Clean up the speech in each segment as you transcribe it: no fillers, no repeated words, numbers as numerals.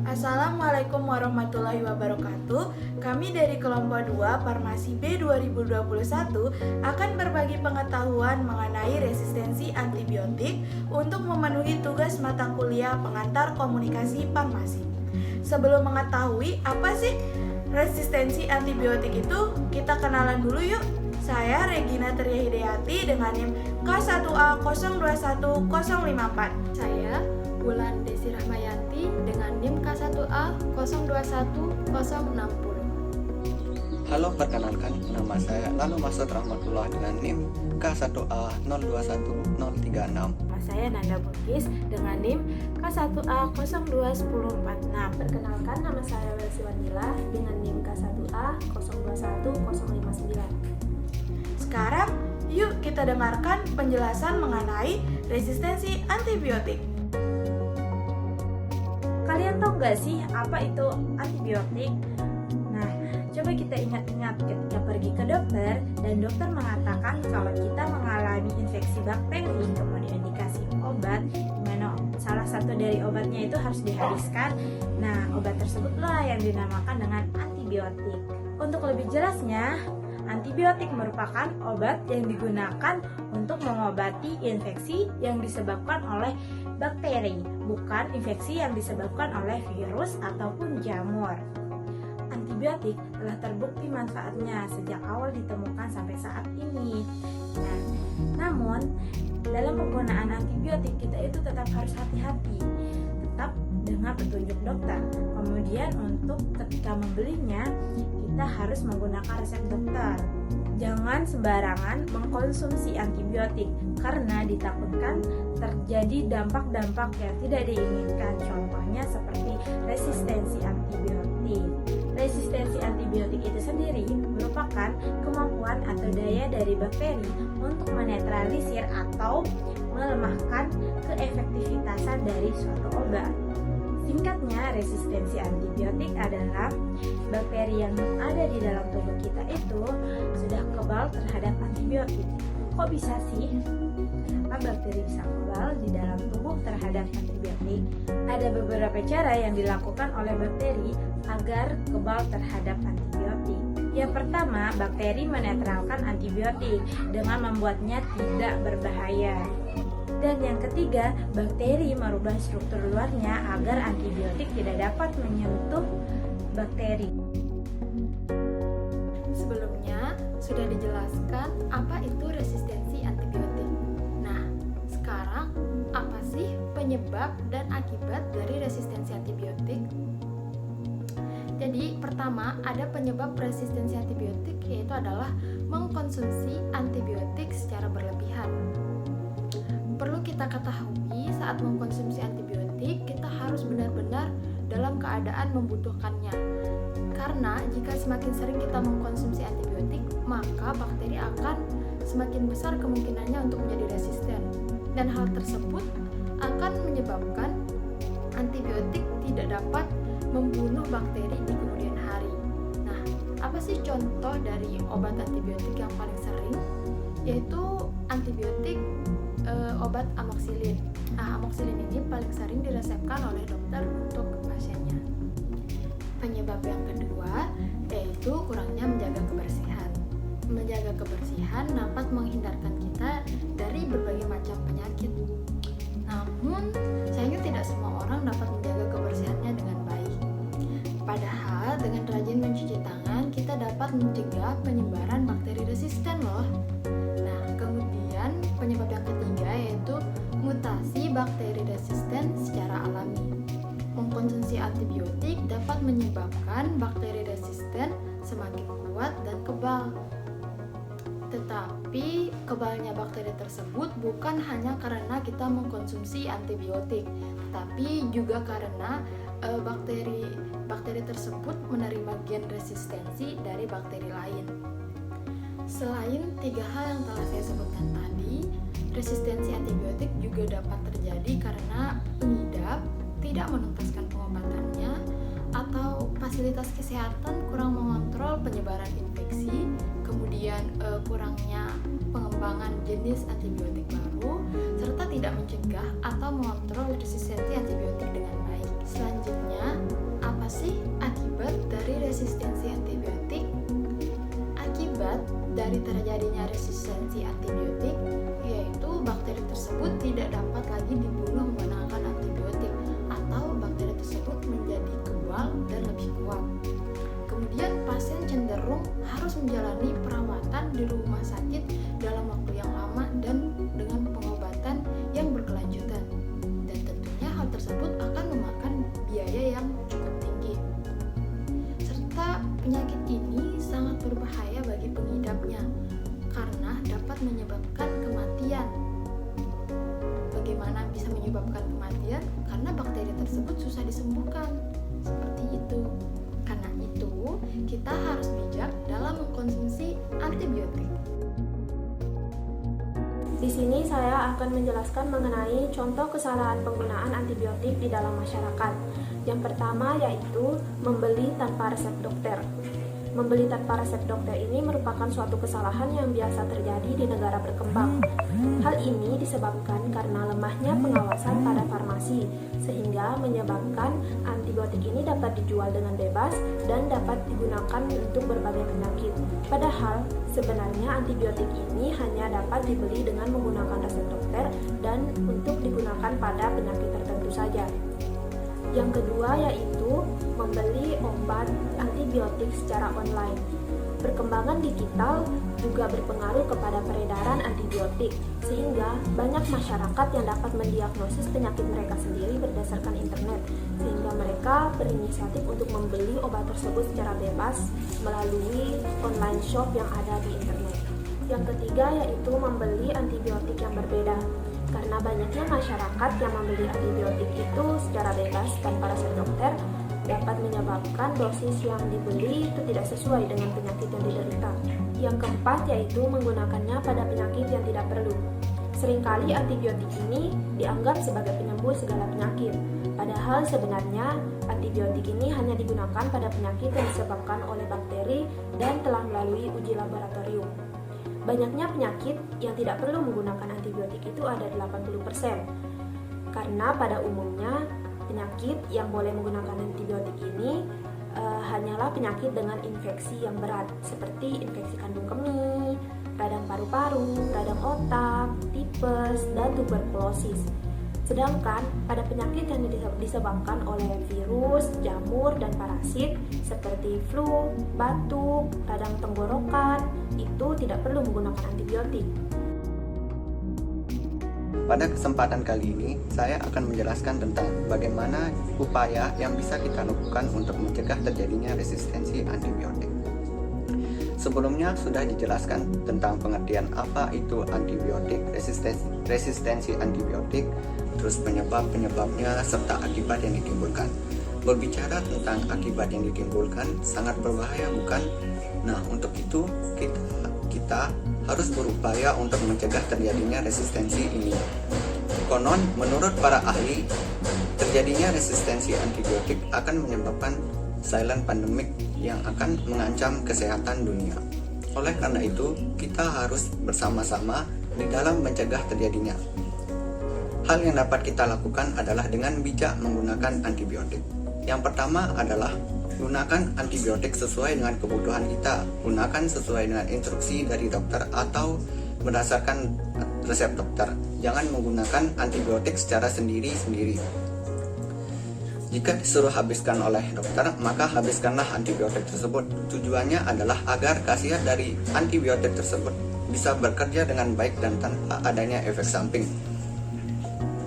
Assalamualaikum warahmatullahi wabarakatuh. Kami dari kelompok 2 Farmasi B 2021 akan berbagi pengetahuan mengenai resistensi antibiotik untuk memenuhi tugas mata kuliah pengantar komunikasi farmasi. Sebelum mengetahui apa sih resistensi antibiotik itu, kita kenalan dulu yuk. Saya Regina Tria Hidayati dengan NIM K1A021054. Saya Wulan Desi Rahmayanti dengan NIM K1A 021060. Halo, perkenalkan, nama saya Lalu Masud Rahmatullah dengan NIM K1A 021036. Nama saya Nanda Bukis dengan NIM K1A 021046. Perkenalkan, nama saya Welsi Wandila dengan NIM K1A 021059. Sekarang yuk kita dengarkan penjelasan mengenai resistensi antibiotik. Kalian tahu nggak sih apa itu antibiotik? Nah, coba kita ingat-ingat ketika pergi ke dokter dan dokter mengatakan kalau kita mengalami infeksi bakteri, kemudian dikasih obat, dimana salah satu dari obatnya itu harus dihabiskan. Nah, obat tersebutlah yang dinamakan dengan antibiotik. Untuk lebih jelasnya, antibiotik merupakan obat yang digunakan untuk mengobati infeksi yang disebabkan oleh bakteri, bukan infeksi yang disebabkan oleh virus ataupun jamur. Antibiotik telah terbukti manfaatnya sejak awal ditemukan sampai saat ini. Nah, namun dalam penggunaan antibiotik kita itu tetap harus hati-hati, tetap dengan petunjuk dokter. Kemudian untuk ketika membelinya kita harus menggunakan resep dokter. Jangan sembarangan mengkonsumsi antibiotik karena ditakutkan terjadi dampak-dampak yang tidak diinginkan. Contohnya seperti resistensi antibiotik. Resistensi antibiotik itu sendiri merupakan kemampuan atau daya dari bakteri untuk menetralisir atau melemahkan keefektivitasan dari suatu obat. Singkatnya, resistensi antibiotik adalah bakteri yang ada di dalam tubuh kita itu sudah kebal terhadap antibiotik. Kok bisa sih? Kenapa bakteri bisa kebal di dalam tubuh terhadap antibiotik? Ada beberapa cara yang dilakukan oleh bakteri agar kebal terhadap antibiotik. Yang pertama, bakteri menetralkan antibiotik dengan membuatnya tidak berbahaya. Dan yang ketiga, bakteri merubah struktur luarnya agar antibiotik tidak dapat menyentuh bakteri. Sebelumnya sudah dijelaskan apa itu resistensi antibiotik. Nah, sekarang apa sih penyebab dan akibat dari resistensi antibiotik? Jadi, pertama ada penyebab resistensi antibiotik, yaitu adalah mengkonsumsi antibiotik secara berlebihan. Perlu kita ketahui, saat mengkonsumsi antibiotik kita harus benar-benar dalam keadaan membutuhkannya. Karena jika semakin sering kita mengkonsumsi antibiotik, maka bakteri akan semakin besar kemungkinannya untuk menjadi resisten. Dan hal tersebut akan menyebabkan antibiotik tidak dapat membunuh bakteri di kemudian hari. Nah, apa sih contoh dari obat antibiotik yang paling sering? Yaitu antibiotik obat amoxicillin. Nah, amoxicillin ini paling sering diresepkan oleh dokter untuk pasiennya. Penyebab yang kedua yaitu kurangnya menjaga kebersihan. Menjaga kebersihan dapat menghindarkan kita dari berbagai macam penyakit. Namun, sayangnya tidak semua orang dapat menjaga kebersihannya dengan baik. Padahal dengan rajin mencuci tangan, kita dapat mencegah penyebaran bakteri resisten loh. Nah, kemudian penyebab yang ketiga yaitu mutasi bakteri resisten secara alami. Mengkonsumsi antibiotik dapat menyebabkan bakteri resisten semakin kuat dan kebal. Tetapi kebalnya bakteri tersebut bukan hanya karena kita mengkonsumsi antibiotik, tapi juga karena bakteri tersebut menerima gen resistensi dari bakteri lain. Selain tiga hal yang telah saya sebutkan tadi, resistensi antibiotik juga dapat terjadi karena pengidap tidak menuntaskan pengobatannya atau fasilitas kesehatan kurang mengontrol penyebaran infeksi, kemudian kurangnya pengembangan jenis antibiotik baru, serta tidak mencegah atau mengontrol resistensi antibiotik dengan baik. Selanjutnya, resistensi antibiotik? Akibat dari terjadinya resistensi antibiotik yaitu bakteri tersebut tidak dapat lagi dibunuh menggunakan antibiotik atau bakteri tersebut menjadi kebal dan lebih kuat. Kemudian pasien cenderung harus menjalani perawatan di rumah sakit dalam waktu yang lama dan dengan pengobatan yang berkelanjutan. Dan tentunya hal tersebut akan memakan biaya yang cukup tinggi. Serta penyakit ini sangat berbahaya bagi pengidapnya karena dapat menyebabkan kematian. Bagaimana bisa menyebabkan kematian? Karena bakteri tersebut susah disembuhkan. Seperti itu. Karena itu, kita harus bijak dalam mengkonsumsi antibiotik. Di sini saya akan menjelaskan mengenai contoh kesalahan penggunaan antibiotik di dalam masyarakat. Yang pertama yaitu membeli tanpa resep dokter. Membeli tanpa resep dokter ini merupakan suatu kesalahan yang biasa terjadi di negara berkembang. Hal ini disebabkan karena lemahnya pengawasan pada farmasi, sehingga menyebabkan antibiotik ini dapat dijual dengan bebas dan dapat digunakan untuk berbagai penyakit. Padahal sebenarnya antibiotik ini hanya dapat dibeli dengan menggunakan resep dokter dan untuk digunakan pada penyakit tertentu saja. Yang kedua yaitu membeli obat antibiotik secara online. Perkembangan digital juga berpengaruh kepada peredaran antibiotik, sehingga banyak masyarakat yang dapat mendiagnosis penyakit mereka sendiri berdasarkan internet, sehingga mereka berinisiatif untuk membeli obat tersebut secara bebas melalui online shop yang ada di internet. Yang ketiga yaitu membeli antibiotik yang berbeda. Karena banyaknya masyarakat yang membeli antibiotik itu secara bebas tanpa resep dokter dapat menyebabkan dosis yang dibeli itu tidak sesuai dengan penyakit yang diderita. Yang keempat yaitu menggunakannya pada penyakit yang tidak perlu. Seringkali antibiotik ini dianggap sebagai penyembuh segala penyakit. Padahal sebenarnya antibiotik ini hanya digunakan pada penyakit yang disebabkan oleh bakteri dan telah melalui uji laboratorium. Banyaknya penyakit yang tidak perlu menggunakan antibiotik itu ada 80%. Karena pada umumnya penyakit yang boleh menggunakan antibiotik ini hanyalah penyakit dengan infeksi yang berat seperti infeksi kandung kemih, radang paru-paru, radang otak, tipes, dan tuberkulosis. Sedangkan pada penyakit yang disebabkan oleh virus, jamur, dan parasit seperti flu, batuk, radang tenggorokan, itu tidak perlu menggunakan antibiotik. Pada kesempatan kali ini, saya akan menjelaskan tentang bagaimana upaya yang bisa kita lakukan untuk mencegah terjadinya resistensi antibiotik. Sebelumnya sudah dijelaskan tentang pengertian apa itu antibiotik, resistensi antibiotik, terus penyebab-penyebabnya, serta akibat yang ditimbulkan. Berbicara tentang akibat yang ditimbulkan sangat berbahaya, bukan? Nah, untuk itu kita harus berupaya untuk mencegah terjadinya resistensi ini. Konon, menurut para ahli, terjadinya resistensi antibiotik akan menyebabkan silent pandemic yang akan mengancam kesehatan dunia. Oleh karena itu, kita harus bersama-sama di dalam mencegah terjadinya. Hal yang dapat kita lakukan adalah dengan bijak menggunakan antibiotik. Yang pertama adalah gunakan antibiotik sesuai dengan kebutuhan kita. Gunakan sesuai dengan instruksi dari dokter atau berdasarkan resep dokter. Jangan menggunakan antibiotik secara sendiri-sendiri. Jika disuruh habiskan oleh dokter, maka habiskanlah antibiotik tersebut. Tujuannya adalah agar khasiat dari antibiotik tersebut bisa bekerja dengan baik dan tanpa adanya efek samping.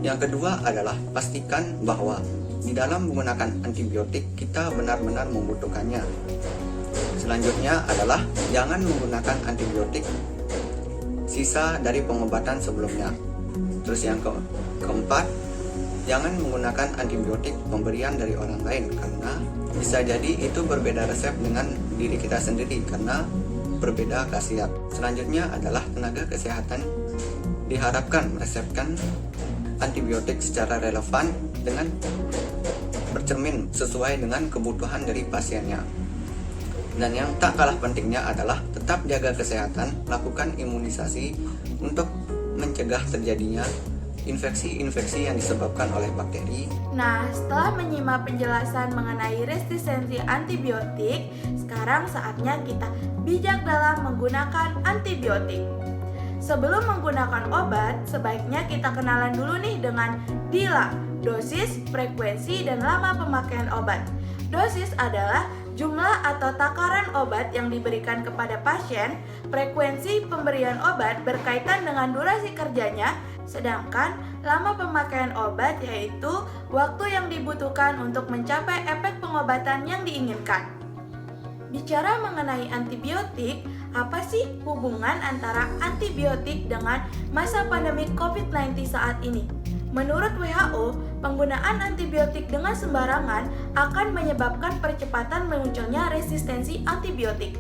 Yang kedua adalah pastikan bahwa di dalam menggunakan antibiotik kita benar-benar membutuhkannya. Selanjutnya adalah jangan menggunakan antibiotik sisa dari pengobatan sebelumnya. Terus yang keempat, jangan menggunakan antibiotik pemberian dari orang lain karena bisa jadi itu berbeda resep dengan diri kita sendiri karena berbeda khasiat. Selanjutnya adalah tenaga kesehatan diharapkan meresepkan antibiotik secara relevan dengan bercermin sesuai dengan kebutuhan dari pasiennya. Dan yang tak kalah pentingnya adalah tetap jaga kesehatan, lakukan imunisasi untuk mencegah terjadinya infeksi-infeksi yang disebabkan oleh bakteri. Nah, setelah menyimak penjelasan mengenai resistensi antibiotik, sekarang saatnya kita bijak dalam menggunakan antibiotik. Sebelum menggunakan obat, sebaiknya kita kenalan dulu nih dengan DILA, dosis, frekuensi, dan lama pemakaian obat. Dosis adalah jumlah atau takaran obat yang diberikan kepada pasien. Frekuensi pemberian obat berkaitan dengan durasi kerjanya, sedangkan lama pemakaian obat yaitu waktu yang dibutuhkan untuk mencapai efek pengobatan yang diinginkan. Bicara mengenai antibiotik, apa sih hubungan antara antibiotik dengan masa pandemi COVID-19 saat ini? Menurut WHO, penggunaan antibiotik dengan sembarangan akan menyebabkan percepatan munculnya resistensi antibiotik.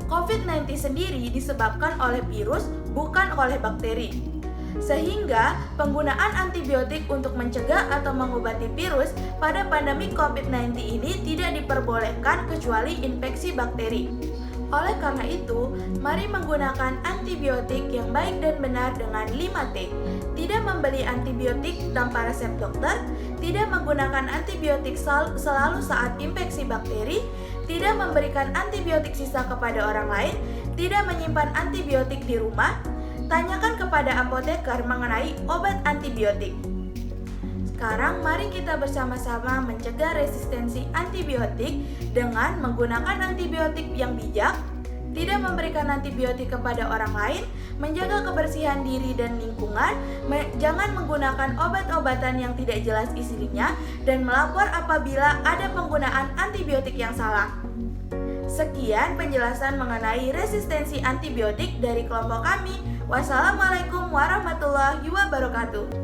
COVID-19 sendiri disebabkan oleh virus, bukan oleh bakteri. Sehingga penggunaan antibiotik untuk mencegah atau mengobati virus pada pandemi COVID-19 ini tidak diperbolehkan kecuali infeksi bakteri. Oleh karena itu, mari menggunakan antibiotik yang baik dan benar dengan 5T. Tidak membeli antibiotik tanpa resep dokter, tidak menggunakan antibiotik selalu saat infeksi bakteri, tidak memberikan antibiotik sisa kepada orang lain, tidak menyimpan antibiotik di rumah. Tanyakan kepada apoteker mengenai obat antibiotik. Sekarang mari kita bersama-sama mencegah resistensi antibiotik dengan menggunakan antibiotik yang bijak, tidak memberikan antibiotik kepada orang lain, menjaga kebersihan diri dan lingkungan, jangan menggunakan obat-obatan yang tidak jelas isinya, dan melapor apabila ada penggunaan antibiotik yang salah. Sekian penjelasan mengenai resistensi antibiotik dari kelompok kami. Wassalamualaikum warahmatullahi wabarakatuh.